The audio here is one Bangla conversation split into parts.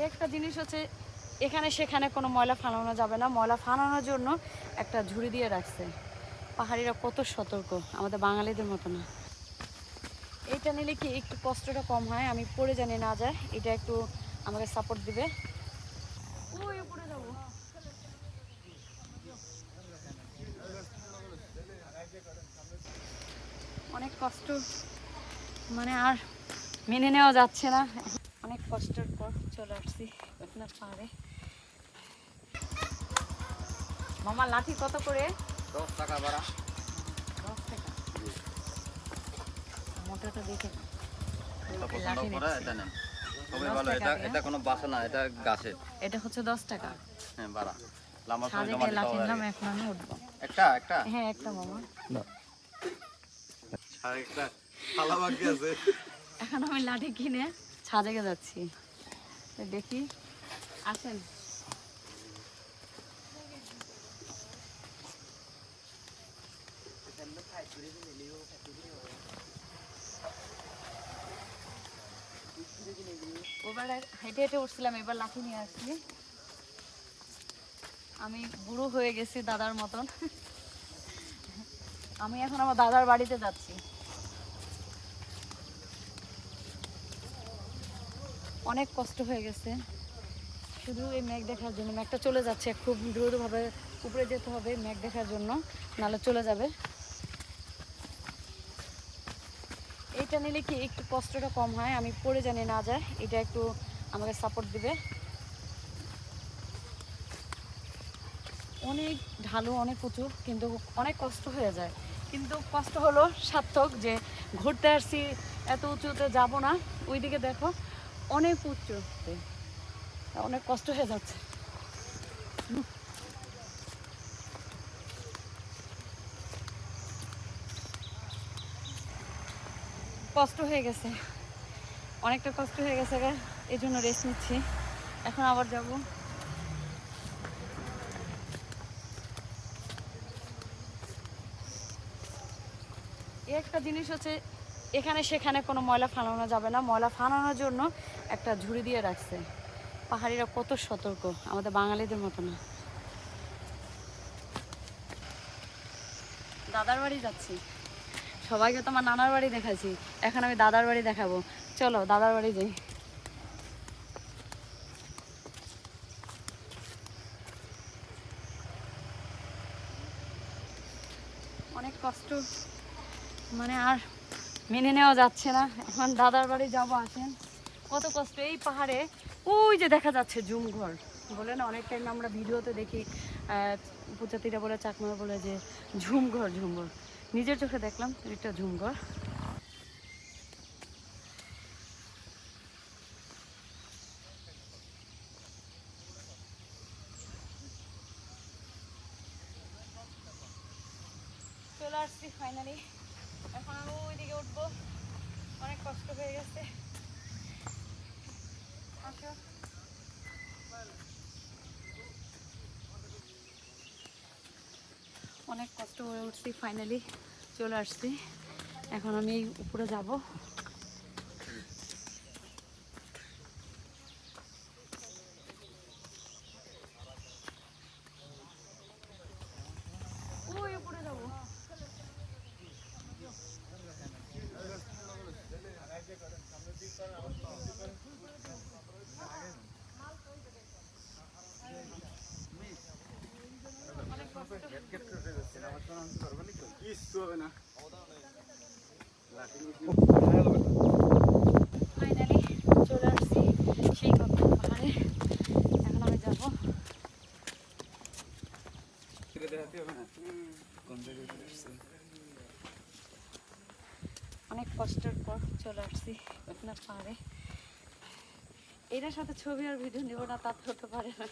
একটা জিনিস হচ্ছে এখানে সেখানে কোনো ময়লা ফালানো যাবে না। ময়লা ফালানোর জন্য একটা ঝুড়ি দিয়ে রাখছে। পাহাড়িরা কত সতর্ক, আমাদের বাঙালিদের মতো না। এইটা নিলে কি একটু কষ্টটা কম হয়, আমি পড়ে জানি না যায়, এটা একটু আমাকে সাপোর্ট দিবে। ওই উপরে যাবো, অনেক কষ্ট, মানে আর মেনে নেওয়া যাচ্ছে না। অনেক কষ্টের পর চলে আসছি আপনার পাহাড়ে। মামা লাঠি কত করে? 10 টাকা ভাড়া। 10 টাকা। মোটাটা দেখে এটা পছন্দ করে এটা নেন। খুবই ভালো। এটা কোনো বাসা না, এটা গাছের। এটা হচ্ছে 10 টাকা। হ্যাঁ ভাড়া। লাম্বা সময় সাজে জমা দিতে লাঠি হবে। নিলাম, এখন আমি উঠবো। একটা হ্যাঁ একটা মামা। আর একটা খালা বাকি আছে। এখন আমি লাঠি কিনে ছাদে যাচ্ছি, দেখি আসেন। ওবার হেঁটে হেঁটে উঠছিলাম, এবার লাঠি নিয়ে আসছি। আমি বুড়ো হয়ে গেছি দাদার মতন। আমি এখন আমার দাদার বাড়িতে যাচ্ছি। অনেক কষ্ট হয়ে গেছে শুধু এই মেঘ দেখার জন্য। মেঘটা চলে যাচ্ছে, খুব দ্রুতভাবে উপরে যেতে হবে মেঘ দেখার জন্য, নাহলে চলে যাবে। এইটা নিলে কি একটু কষ্টটা কম হয়, আমি পড়ে জানি না যায়, এটা একটু আমাকে সাপোর্ট দিবে। অনেক ঢালু, অনেক উঁচু, কিন্তু অনেক কষ্ট হয়ে যায়, কিন্তু কষ্ট হলো সার্থক। যে ঘুরতে আসছি, এত উঁচুতে যাব না। ওইদিকে দেখো অনেক উঁচুতে, অনেক কষ্ট হয়ে যাচ্ছে। কষ্ট হয়ে গেছে, অনেকটা কষ্ট হয়ে গেছে, এই জন্য রেস্ট নিচ্ছি। এখন আবার যাব। একটা জিনিস হচ্ছে এখানে সেখানে কোনো ময়লা ফালানো যাবে না। ময়লা ফালানোর জন্য একটা ঝুড়ি দিয়ে রাখছে। পাহাড়িরা কত সতর্ক, আমাদের বাঙালিদের মতো না। দাদার বাড়ি যাচ্ছি, সবাইকে তো আমার নানার বাড়ি দেখাচ্ছি, এখন আমি দাদার বাড়ি দেখাবো। চলো দাদার বাড়ি যাই। অনেক কষ্ট, মানে আর মেনে নেওয়া যাচ্ছে না। এখন দাদার বাড়ি যাবো, আসেন। কত কষ্ট এই পাহাড়ে। ওই যে দেখা যাচ্ছে ঝুমঘর, বলে না অনেক টাইম আমরা ভিডিওতে দেখি, উপজাতিরা বলে, চাকমারা বলে যে ঝুমঘর। ঝুমঘর নিজের চোখে দেখলাম একটা ঝুমঘর। চলে আসছি ফাইনালি, এখন আমি ওইদিকে উঠবো। অনেক কষ্ট হয়ে গেছে। আসো, অনেক কষ্ট করে উঠছি, ফাইনালি চলে আসছি। এখন আমি উপরে যাব। ওই উপরে যাব। ফাইনালি চলে আসছি সেই পাহাড়ে, এখন আমি যাব। অনেক কষ্টের পর চলে আসছি আপনার পাহাড়ে। এটার সাথে ছবি আর ভিডিও নেব না তা তো হতে পারে না।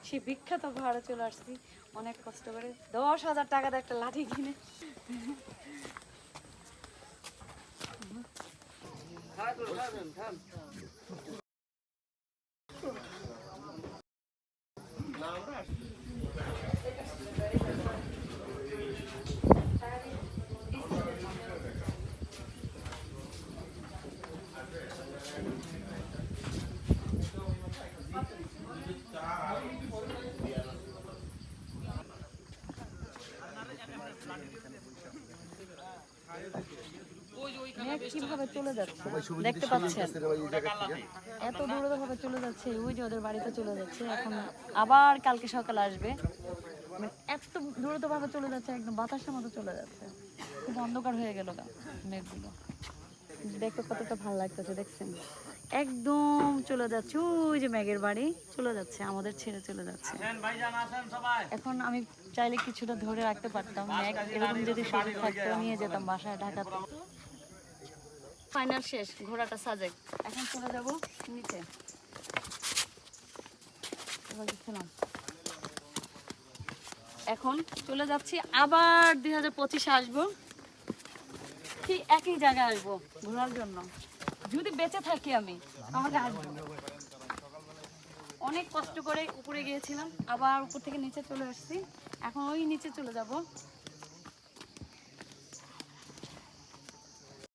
সেই বিখ্যাত পাহাড়ে চলে আসছি অনেক কষ্ট করে, 10,000 টাকার একটা লাঠি কিনে। কিভাবে চলে যাচ্ছে দেখতে পাচ্ছেন, এত দ্রুতভাবে চলে যাচ্ছে, ওই যে ওদের বাড়িতে চলে যাচ্ছে। এখন আবার কালকে সকালে আসবে, মানে এত দ্রুতভাবে চলে যাচ্ছে, একদম বাতাসের মতো চলে যাচ্ছে। খুব অন্ধকার হয়ে গেল গা মেঘগুলো, দেখতে কতটা ভালো লাগতেছে দেখছেন, একদম চলে যাচ্ছে, ওই যে মেঘের বাড়ি চলে যাচ্ছে, আমাদের ছেড়ে চলে যাচ্ছে। এখন আমি চাইলে কিছুটা ধরে রাখতে পারতাম, মেঘ এরকম যদি সুযোগ থাকতো নিয়ে যেতাম বাসায় ঢাকাতে। ফাইনাল শেষ, ঘোড়াটা সাজেক, এখন চলে যাব নিচে। এবার দেখছিলাম এখন চলে যাচ্ছি, আবার 2025-এ আসবো, ঠিক একই জায়গায় আসবো ঘোরার জন্য, যদি বেঁচে থাকি আমি তাহলে আসবো। অনেক কষ্ট করে উপরে গিয়েছিলাম, আবার উপর থেকে নিচে চলে আসছি, এখন ওই নিচে চলে যাব।